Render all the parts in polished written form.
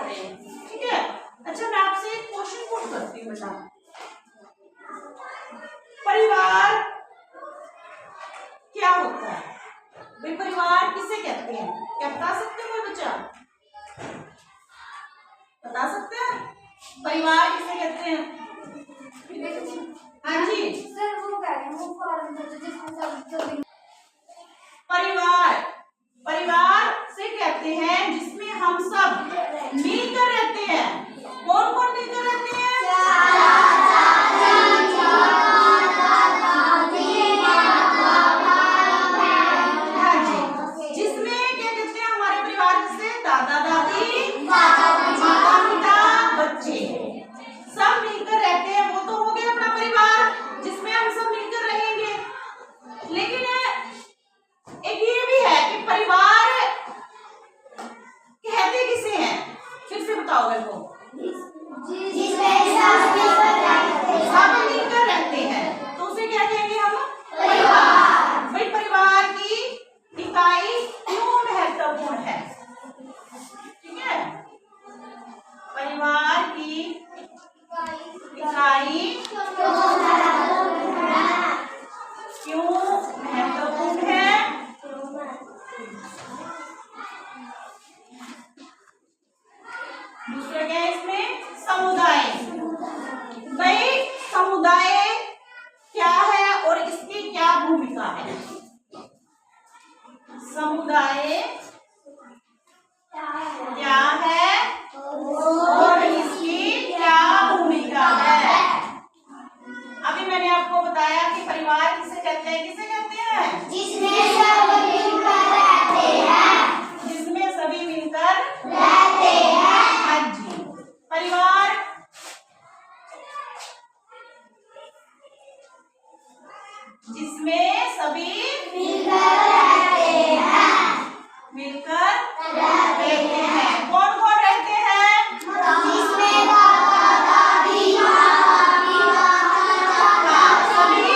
रहे हैं। ठीक है, अच्छा मैं आपसे एक क्वेश्चन पुट करती हूँ बेटा, परिवार क्या होता है भाई? परिवार किसे कहते हैं? क्या बता सकते हैं कोई बच्चा? बता सकते हैं परिवार किसे कहते हैं? हाँ जी सर वो कह रहे हैं वो फॉर्म जिसमें सब परिवार, परिवार से कहते हैं जिसमें हम सब मिलकर रहते हैं। कौन कौन मिलकर रहते हैं? हाँ जी, जिसमें क्या कहते हैं हमारे परिवार से दादा दादी माता पिता बच्चे सब मिलकर रहते हैं। वो तो हो गया अपना परिवार जिसमें हम सब मिलकर रहेंगे। लेकिन एक ये भी है कि परिवार कहते किसे हैं? फिर से बताओ मेरे को। सब मिलकर रहते हैं तो उसे क्या कहेंगे हम? परिवार। भाई परिवार की इकाई क्यों महत्वपूर्ण है? ठीक है, परिवार की इकाई क्यों महत्वपूर्ण है? दूसरा क्या है इसमें? समुदाय। भाई समुदाय क्या है और इसकी क्या भूमिका है? समुदाय क्या है और इसकी क्या भूमिका है? अभी मैंने आपको बताया कि परिवार किसे कहते हैं? किसे कहते हैं? जिसमें सब मिलकर रहते हैं। जिसमें सभी मिलकर रहते हैं। हाँ जी, परिवार जिसमें सभी मिलकर रहते हैं। मिलकर रहते हैं। कौन कौन रहते हैं? जिसमें दादा दादी हाँ, सभी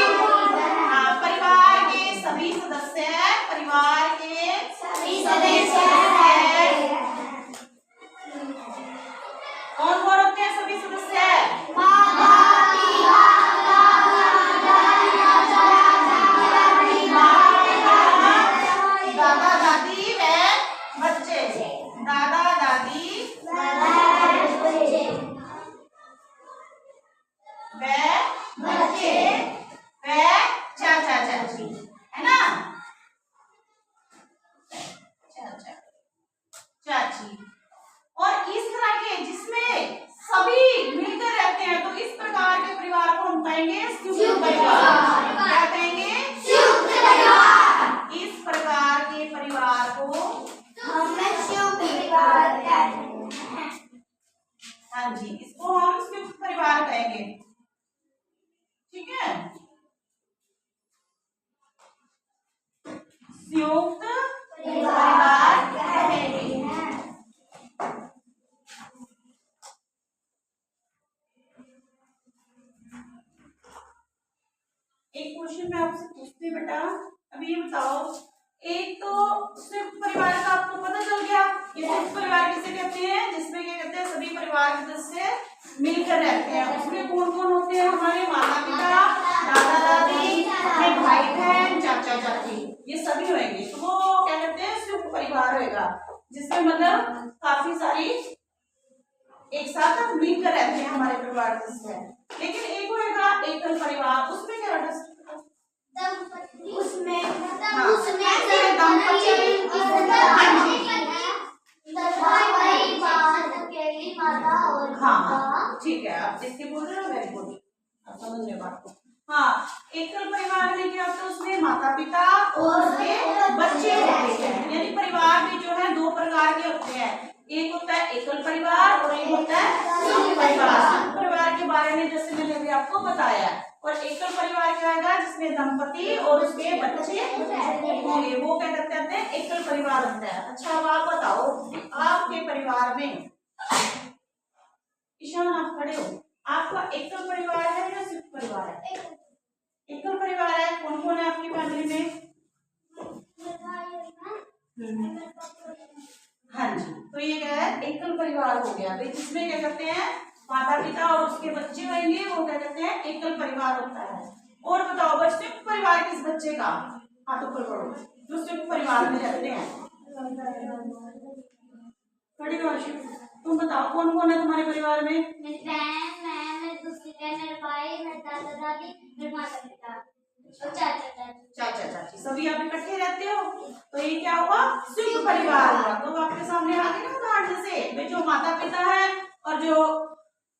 परिवार के सभी सदस्य हैं। परिवार के सभी सदस्य रहते हैं। कौन कौन होते हैं सभी सदस्य? माता पिता दादा दादी व बच्चे। दादा दादी व बच्चे व चाचा चाची, है ना? चाचा चाची। और इस तरह के जिसमें सभी मिलकर रहते हैं तो इस प्रकार के परिवार को हम कहेंगे संयुक्त परिवार। क्या कहेंगे? संयुक्त परिवार। इस प्रकार के परिवार को हम संयुक्त परिवार कहते हैं। हाँ जी, इसको हम संयुक्त परिवार कहेंगे। ठीक है, संयुक्त परिवार कहेंगे। एक क्वेश्चन मैं आपसे पूछती हूँ बेटा, अभी ये बताओ, एक तो संयुक्त परिवार का आपको पता चल गया। ये संयुक्त परिवार किसे कहते हैं? जिसमें क्या कहते हैं सभी परिवार के सदस्य मिलकर रहते हैं। उसमें कौन कौन होते हैं? हमारे माता पिता, दादा दादी, अपने भाई बहन, चाचा चाची, ये सभी होंगे। तो वो क्या कहते हैं? संयुक्त परिवार होगा, जिसमें मतलब काफी सारी एक साथ मिलकर रहते हैं हमारे परिवार के सदस्य। लेकिन एक होगा एकल परिवार, उसमें क्या रहता है? उसमें हाँ, उसमें हाँ ठीक है, आप जिसके बोल रहे हो वेरी गुड, आप समझ रहे बात को। हाँ, एकल परिवार में क्या होता है? उसमें माता पिता और उसके बच्चे होते हैं। यानी परिवार में जो है दो प्रकार के होते हैं, एक होता है एकल परिवार और एक होता है संयुक्त परिवार। संयुक्त परिवार के बारे में जैसे मैंने अभी आपको बताया। और एकल परिवार क्या होगा? जिसमें दंपति और उसके बच्चे होंगे, वो क्या कहते हैं? एकल परिवार होता है। अच्छा अब आप बताओ, आपके परिवार में, ईशान आप खड़े हो, आपका एकल परिवार है या संयुक्त परिवार है? एकल परिवार है। कौन कौन है आपकी फैमिली में? हाँ जी, तो तो ये क्या है, एकल परिवार हो गया भाई, जिसमें क्या कहते हैं माता पिता और उसके बच्चे रहेंगे, वो क्या कहते हैं एकल परिवार होता है। और बताओ बस संयुक्त परिवार किस बच्चे का, हाथ ऊपर करो, जो संयुक्त परिवार में रहते हैं। बड़ी रोशनी, तुम बताओ कौन कौन है तुम्हारे परिवार में। मेरी बहन, मैं, मेरे दूसरी बहन, मेरे भाई, मेरे दादा दादी, मेरे माता पिता और चाचा चाची। चाचा चाची सभी आप इकट्ठे रहते हो, तो ये क्या हुआ, संयुक्त परिवार हुआ। तो आपके सामने आ गए ना उदाहरण से, वे जो माता पिता है और जो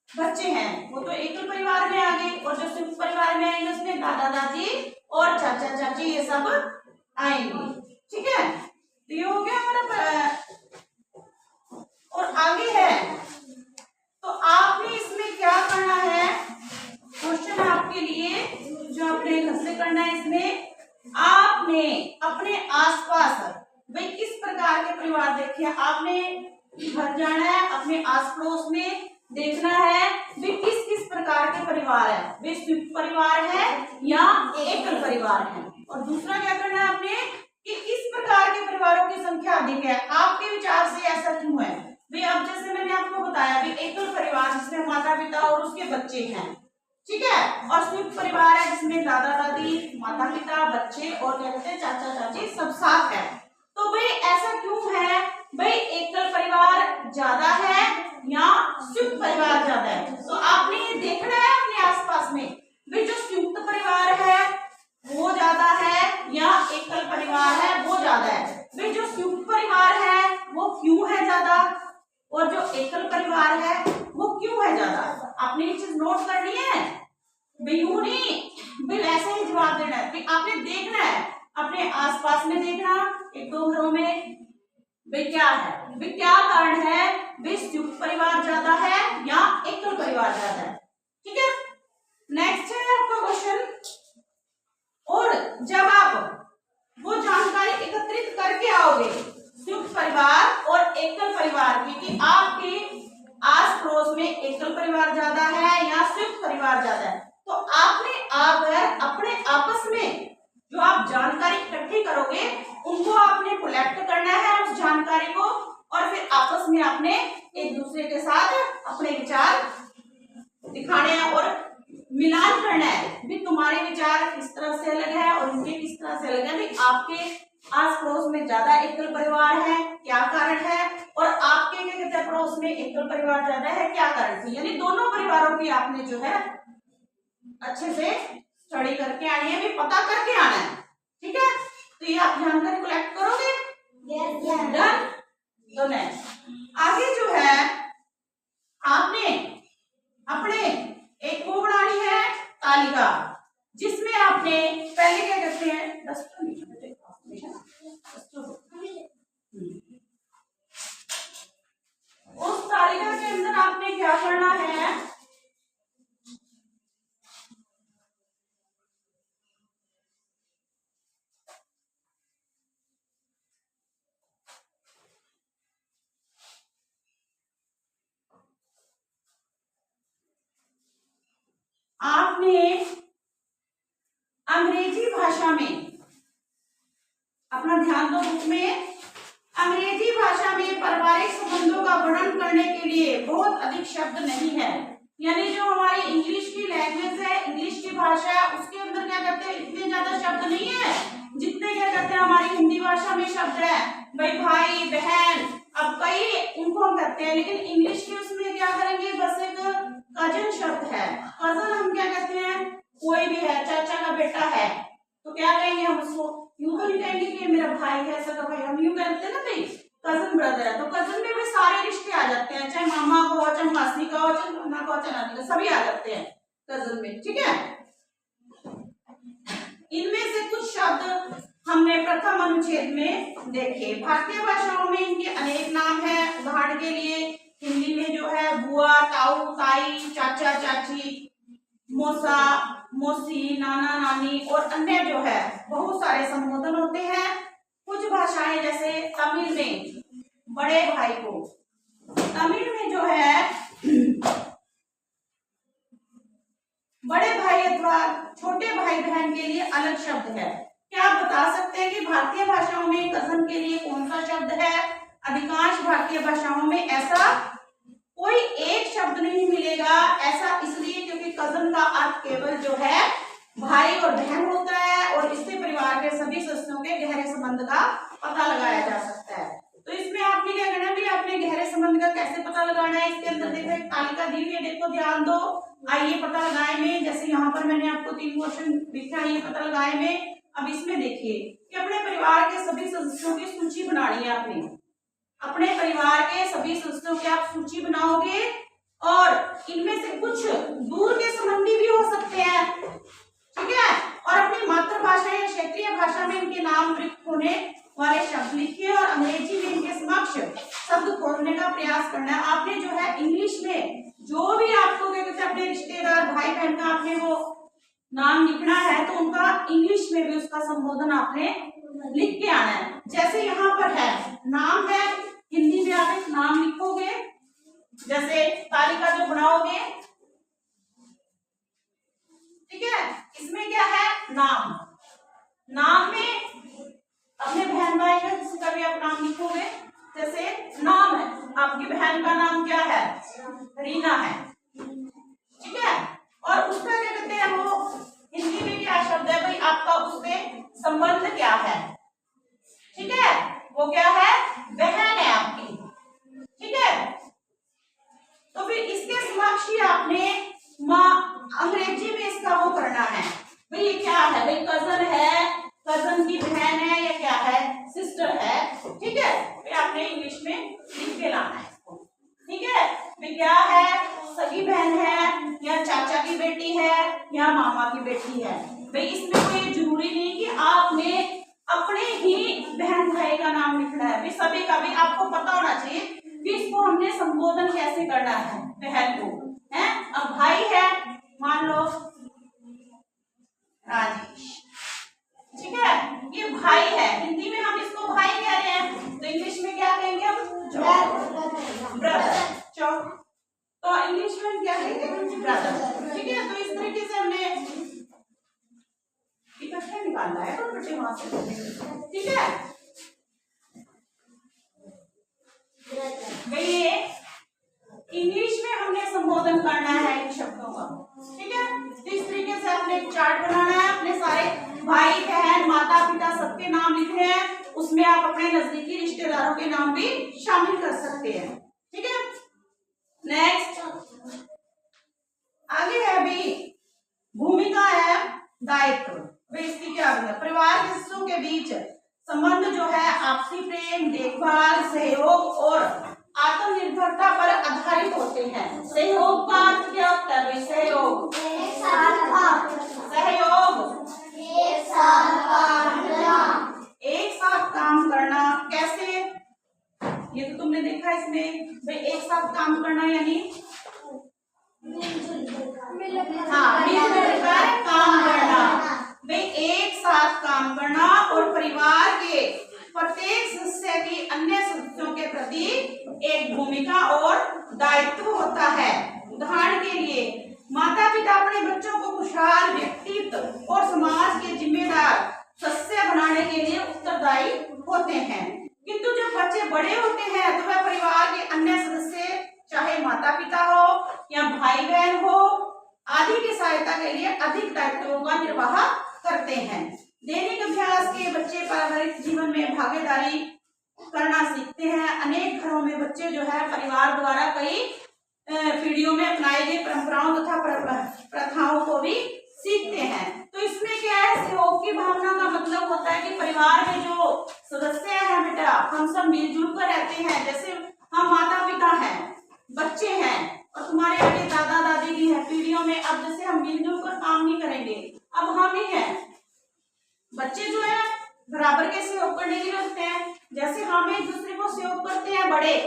बच्चे हैं वो तो एकल परिवार में आ गए, और जो संयुक्त परिवार में आएंगे उसमें दादा दादी और चाचा चाची ये सब आएंगे। ठीक है, तो ये हो गया हमारा। और आगे है, तो आपने इसमें क्या करना है, क्वेश्चन आपके लिए जो आपने घर से करना है, इसमें आपने अपने आसपास भाई किस प्रकार के परिवार देखे, आपने घर जाना है, अपने आस पड़ोस में देखना है वे किस किस प्रकार के परिवार है, वे संयुक्त परिवार है या एकल परिवार है। और दूसरा क्या करना है आपने कि किस प्रकार के परिवारों की संख्या अधिक है, आपके विचार से ऐसा क्यों है भाई। अब जैसे मैंने आपको बताया भी एकल परिवार जिसमें माता पिता और उसके बच्चे हैं, ठीक है, और संयुक्त परिवार है जिसमें दादा दादी, माता पिता, बच्चे और क्या कहते हैं चाचा चाची सब साथ है। तो भाई ऐसा क्यों है भाई, एकल परिवार ज्यादा है या संयुक्त परिवार ज्यादा है। तो आपने ये देखना है अपने आसपास में भाई जो संयुक्त परिवार है वो ज्यादा है या एकल परिवार है वो ज्यादा है। भाई जो संयुक्त परिवार है वो क्यों है ज्यादा, और जो एकल परिवार है वो क्यों है ज्यादा। आपने ये चीज नोट करनी है भाई, यूं नहीं भाई ऐसे ही जवाब देना है भाई, आपने देखना है अपने आसपास में, देखना एक दो घरों में भाई क्या है, भाई क्या कारण है भाई संयुक्त परिवार ज्यादा है या एकल परिवार ज्यादा है। ठीक है, नेक्स्ट है आपका क्वेश्चन। और जब आप वो जानकारी एकत्रित करके आओगे संयुक्त परिवार और एकल परिवार की, कि आपके आस पड़ोस में एकल परिवार ज्यादा है या संयुक्त परिवार ज्यादा है, तो आपने अगर अपने आपस में जो आप जानकारी इकट्ठी करोगे उनको आपने कलेक्ट करना है उस जानकारी को, और फिर आपस में आपने एक दूसरे के साथ अपने विचार दिखाने हैं और मिलान करना है भी तुम्हारे विचार किस तरह से अलग है और उनके किस तरह से अलग है। भी आपके आस पड़ोस में ज्यादा एकल परिवार है, क्या कारण है, और आपके क्या कहते हैं पड़ोस में एकल परिवार ज्यादा है, क्या कारण है। यानी दोनों परिवारों की आपने जो है अच्छे से स्टडी करके आनी है, भी पता करके आना है। ठीक है, तो ये आप जानकारी कलेक्ट करोगे। डन। तो नेक्स्ट आगे जो है आपने अपने एक वो बनानी है तालिका, जिसमें आपने पहले क्या करते हैं उस तालिका के अंदर आपने क्या करना है, आपने अंग्रेजी भाषा में अपना ध्यान दो, बुक में अंग्रेजी भाषा में पारिवारिक संबंधों का वर्णन करने के लिए बहुत अधिक शब्द नहीं है। यानी जो हमारी इंग्लिश की लैंग्वेज है, इंग्लिश की भाषा है, उसके अंदर क्या करते हैं इतने ज्यादा शब्द नहीं है जितने क्या करते हैं हमारी हिंदी भाषा में शब्द है भाई बहन, अब कई उनको हम करते हैं, लेकिन इंग्लिश के उसमें क्या करेंगे बस एक कजन शब्द है। कजन हम क्या कहते हैं, कोई भी है, चाचा का बेटा है तो क्या कहेंगे हम उसको, यूं तो नहीं कहेंगे कि मेरा भाई है, सगा भाई, हम यूं कहते हैं ना भाई कजन ब्रदर है। तो कजन में भी सारे रिश्ते आ जाते हैं, चाहे मामा को हो, चाहे मासी का हो, चाहे नाना का हो, चाहे नानी का, सभी आ जाते हैं कजन में। ठीक है, इनमें से कुछ शब्द हमने प्रथम अनुच्छेद में देखे। भारतीय भाषाओं में इनके अनेक नाम है। उदाहरण के लिए हिंदी में जो है बुआ, ताऊ, ताई, चाचा, चाची, मौसा, मौसी, नाना, नानी और अन्य जो है बहुत सारे संबोधन होते हैं। कुछ भाषाएं जैसे तमिल में बड़े भाई को, तमिल में जो है बड़े भाई अथवा छोटे भाई बहन के लिए अलग शब्द है। क्या आप बता सकते हैं कि भारतीय भाषाओं में कजन के लिए कौन सा शब्द है अधिकांश भारतीय भाषाओं में ऐसा कोई एक शब्द नहीं मिलेगा। ऐसा इसलिए क्योंकि कजन का अर्थ केवल जो है भाई और बहन होता है, और इससे परिवार के सभी सदस्यों के गहरे संबंध का पता लगाया जा सकता है। तो इसमें आपने क्या करना है, आपने गहरे संबंध का कैसे पता लगाना है, इसके अंदर देखो एक तालिका दी हुई है, देखो ध्यान दो। आइए पता लगाए में, जैसे यहाँ पर मैंने आपको 3 क्वेश्चन दिखा, ये पता लगाए में। अब इसमें देखिए कि अपने परिवार के सभी सदस्यों की सूची बनानी है। आपने अपने परिवार के सभी सदस्यों की आप सूची बनाओगे, और इनमें से कुछ दूर के संबंधी भी हो सकते हैं, ठीक है। और अपनी मातृभाषा या क्षेत्रीय भाषा में इनके नाम रिक्त होने वाले शब्द लिखिए, और अंग्रेजी में इनके समक्ष शब्द खोजने का प्रयास करना है। आपने जो है इंग्लिश में जो भी आपको क्या कहते हैं अपने रिश्तेदार भाई बहन का आपने वो नाम लिखना है, तो उनका इंग्लिश में भी उसका संबोधन आपने लिख के आना है। जैसे यहाँ पर है नाम है, हिंदी में आप एक नाम लिखोगे, जैसे तालिका जो बनाओगे, ठीक है। इसमें क्या है नाम, नाम में अपने बहन भाई का किसी का भी आप नाम लिखोगे। जैसे नाम है, आपकी बहन का नाम क्या है, रीना है, ठीक है। और उसका क्या कहते हैं वो हिंदी में क्या शब्द है भाई, आपका उससे संबंध क्या है, ठीक है, वो क्या है, बहन है आपकी, ठीक है। तो फिर इसके समक्ष ही आपने अंग्रेजी में इसका वो करना है भाई, ये क्या है भाई, कजन है, कजन की बहन है, या क्या है, सिस्टर है, ठीक है। फिर आपने इंग्लिश में लिख के लाना है इसको, ठीक है। फिर क्या है, सगी बहन है, या चाचा की बेटी है, या मामा की बेटी है। भाई इसमें कोई जरूरी नहीं कि आपने अपने ही बहन भाई का नाम लिखना है, भाई सभी का भी आपको पता होना चाहिए कि इसको हमने संबोधन कैसे करना है बहन को, है। अब भाई है, मान लो राजेश, ठीक है, ये भाई है, हिंदी में हम इसको भाई कह रहे हैं, तो इंग्लिश में क्या कहेंगे हम, ब्रदर, तो इंग्लिश में क्या कहेंगे, ब्रदर, ठीक है। तो इस तरीके से हमने इकट्ठे निकालना है, तो बेटे वहां से, ठीक है। ये इंग्लिश में हमने संबोधन करना है इन शब्दों का, ठीक है। तो इस तरीके से आपने एक चार्ट बनाना है, अपने सारे भाई बहन माता पिता सबके नाम लिखने हैं, उसमें आप अपने नजदीकी रिश्तेदारों के नाम भी शामिल कर सकते हैं, ठीक है। नेक्स्ट आगे है भी भूमिका है दायित्व। इसकी क्या है, परिवार के सदस्यों के बीच संबंध जो है आपसी प्रेम, देखभाल, सहयोग और आत्मनिर्भरता पर आधारित होते हैं। सहयोग का अर्थ क्या होता है भाई, सहयोग, सहयोग, एक साथ काम करना। कैसे, ये तो तुमने देखा इसमें भाई, एक साथ काम करना यानी हाँ मिलकर काम करना, भाई एक साथ काम करना, और परिवार के प्रत्येक सदस्य की अन्य सदस्यों के प्रति एक भूमिका और दायित्व होता है। उदाहरण के लिए माता पिता अपने बच्चों को खुशहाल व्यक्तित्व और समाज के जिम्मेदार सदस्य बनाने के लिए उत्तरदायी होते हैं, किंतु जब बच्चे बड़े होते हैं तो वह परिवार के अन्य सदस्य, चाहे माता पिता हो या भाई बहन हो आदि की सहायता के लिए अधिक दायित्वों का निर्वाह करते हैं। दैनिक अभ्यास के बच्चे पारिवारिक जीवन में भागीदारी करना सीखते हैं। अनेक घरों में बच्चे जो है परिवार द्वारा कई पीढ़ियों में अपनाई गई परंपराओं तथा प्रथाओं को भी सीखते हैं। तो इसमें क्या है, सहयोग की भावना का मतलब होता है कि परिवार में जो सदस्य हैं बेटा, हम सब मिलजुल कर रहते हैं। जैसे हम माता पिता हैं, बच्चे हैं, और तुम्हारे आगे दादा दादी भी है पीढ़ियों में। अब जैसे हम मिलजुल कर काम नहीं करेंगे, अब हम ही हैं, बच्चे जो है बराबर के सहयोग करने के लिए होते हैं। जैसे हम एक दूसरे को सहयोग करते हैं बड़े,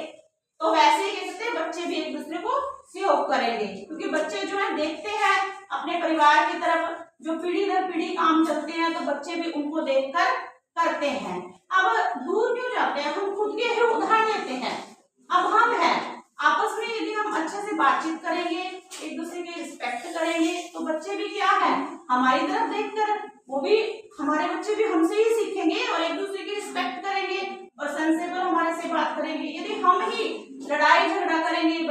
तो वैसे ही कहते हैं बच्चे भी एक दूसरे को सहयोग करेंगे, क्योंकि बच्चे जो है देखते हैं अपने परिवार की तरफ, जो पीढ़ी दर पीढ़ी काम चलते हैं, तो बच्चे भी उनको देखकर करते हैं। अब दूर क्यों जाते हैं, हम खुद के ही उदाहरण लेते हैं। अब हम हैं, आपस में यदि हम अच्छे से बातचीत करेंगे, एक दूसरे की रिस्पेक्ट करेंगे, तो बच्चे भी क्या है हमारी तरफ देखकर, वो भी हमारे बच्चे भी हमसे ही सीखेंगे और एक दूसरे की रिस्पेक्ट करेंगे और सेंसेबल हमारे से बात करेंगे।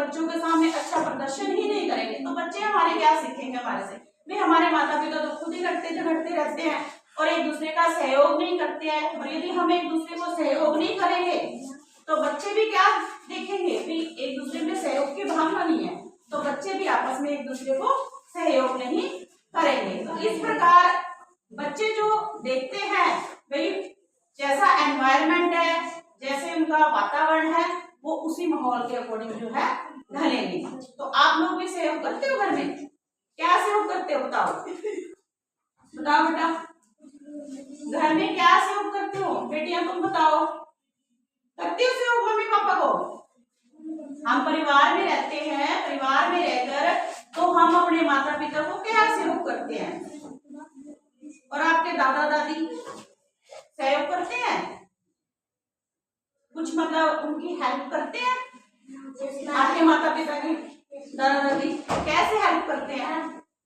बच्चों के सामने अच्छा प्रदर्शन ही नहीं करेंगे तो बच्चे हमारे क्या सीखेंगे हमारे से? भाई हमारे माता पिता तो खुद ही लड़ते झगड़ते रहते हैं और एक दूसरे का सहयोग नहीं करते हैं, और यदि हम एक दूसरे को सहयोग नहीं करेंगे तो बच्चे भी क्या देखेंगे? भी एक दूसरे में सहयोग की भावना नहीं है तो बच्चे भी आपस में एक दूसरे को सहयोग नहीं करेंगे। तो इस प्रकार बच्चे जो देखते हैं भाई जैसा एनवायरनमेंट है, जैसे उनका वातावरण है, वो उसी माहौल के अकॉर्डिंग जो है ढलेंगे। तो आप लोग भी सहयोग करते हो घर में? क्या सहयोग करते हो बताओ? बताओ बेटा, घर में क्या सहयोग करते हो? बेटियां तुम बताओ, करती हो सहयोग मम्मी पापा को? हम परिवार में रहते हैं, परिवार में रहकर तो हम अपने माता पिता को क्या सहयोग करते हैं? और आपके दादा दादी सहयोग करते हैं? कुछ मतलब उनकी हेल्प करते हैं? आपके माता पिता की दादा दादी कैसे हेल्प करते हैं?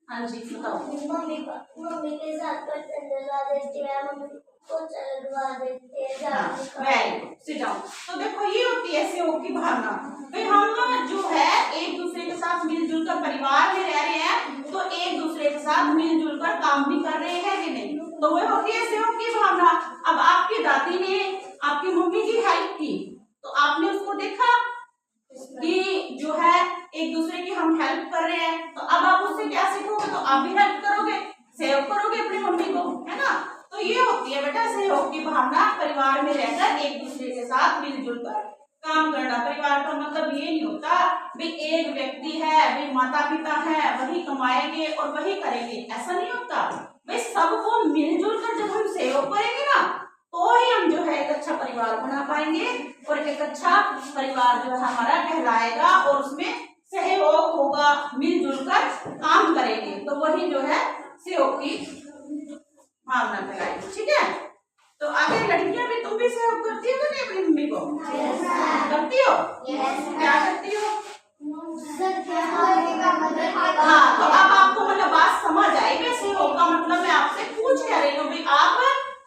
हाँ जी बताओ। मम्मी के साथ बर्तन धुलवा देती है, मम्मी को चलवा देती है। Very good, sit down. तो देखो ये होती है सहयोग की भावना। भाई हम जो है एक दूसरे के साथ मिलजुल कर परिवार में रह रहे हैं तो एक दूसरे के साथ मिलजुल कर काम भी कर रहे हैं कि नहीं? तो वो होती है सहयोग की भावना। अब आपकी दादी ने आपकी मम्मी की हेल्प की तो आपने उसको देखा कि जो है एक दूसरे की हम हेल्प कर रहे हैं, तो अब आप उससे क्या सीखोगे? तो आप भी हेल्प करोगे, सहयोग करोगे अपनी मम्मी को, है ना? तो ये होती है बेटा सहयोग की भावना, परिवार में रहकर एक दूसरे के साथ मिलजुल कर काम करना। परिवार का मतलब ये नहीं होता भाई एक व्यक्ति है, भाई माता पिता है, वही कमाएंगे और वही करेंगे, ऐसा नहीं होता। भाई सबको मिलजुल कर जब हम सहयोग करेंगे ना तो ही हम जो है एक अच्छा परिवार बना पाएंगे और एक अच्छा परिवार जो है हमारा कहलाएगा और उसमें सहयोग होगा, मिलजुल कर काम करेंगे तो वही जो है सहयोग की भावना कहलाएगी। ठीक है, तो आगे लड़कियां भी, तुम भी सहयोग करती हो नहीं अपनी मम्मी को? करती हो? क्या करती हो? हाँ, तो अब आपको मतलब बात समझ आई। सहयोग का मतलब मैं आपसे पूछ क्या रही हूँ, आप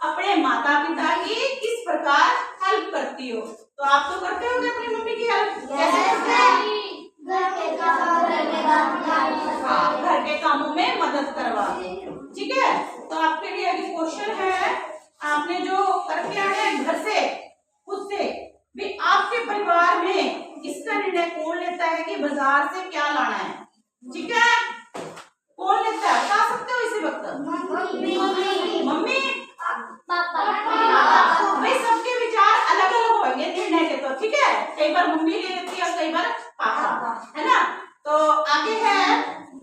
अपने माता पिता की किस प्रकार हेल्प करती हो? तो आप तो करते होंगे अपनी मम्मी की हेल्प, कैसे करते हैं? हाँ, घर के कामों में मदद करवा। ठीक है, तो आपके लिए अभी क्वेश्चन है, आपने जो करके आए हैं घर से खुद से भी, आपके परिवार में इसका निर्णय कौन लेता है कि बाजार से क्या लाना है? ठीक है, कौन लेता है बता सकते हो इसी वक्त? Mummy papa. भाई सबके विचार अलग अलग होंगे निर्णय के, तो ठीक है, कई बार मम्मी ले लेती है और कई बार पापा, है ना? तो आगे है,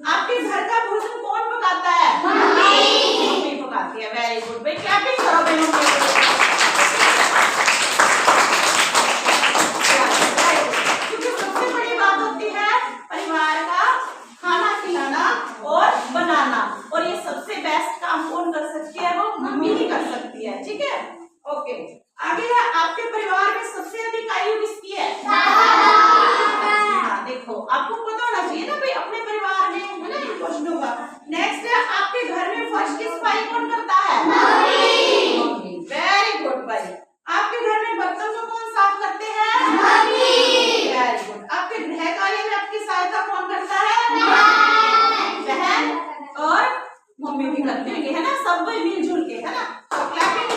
आपके घर का भोजन कौन पकाता है? मम्मी पकाती है। वेरी गुड, भाई क्लैपिंग करो भाई मम्मी को। क्योंकि सबसे बड़ी बात होती है परिवार का खाना खिलाना और बनाना, और ये सबसे बेस्ट काम कौन कर सकती है? वो मम्मी ही कर सकती है। ठीक है, ओके। आगे है, आपके परिवार में सबसे अधिक आयु किसकी है? हाँ, देखो आपको पता होना चाहिए ना भाई अपने परिवार में, है ना, इन क्वेश्चनों का। नेक्स्ट है, आपके घर में फर्श की सफाई कौन करता है? मम्मी। वेरी गुड भाई। आपके घर में बर्तन को कौन साफ करते हैं? Very good. आपके गृह कार्य में आपकी सहायता कौन करता है? बहन और मम्मी भी करते हैं, है ना, सब मिलजुल के, है ना? तो क्लैपिंग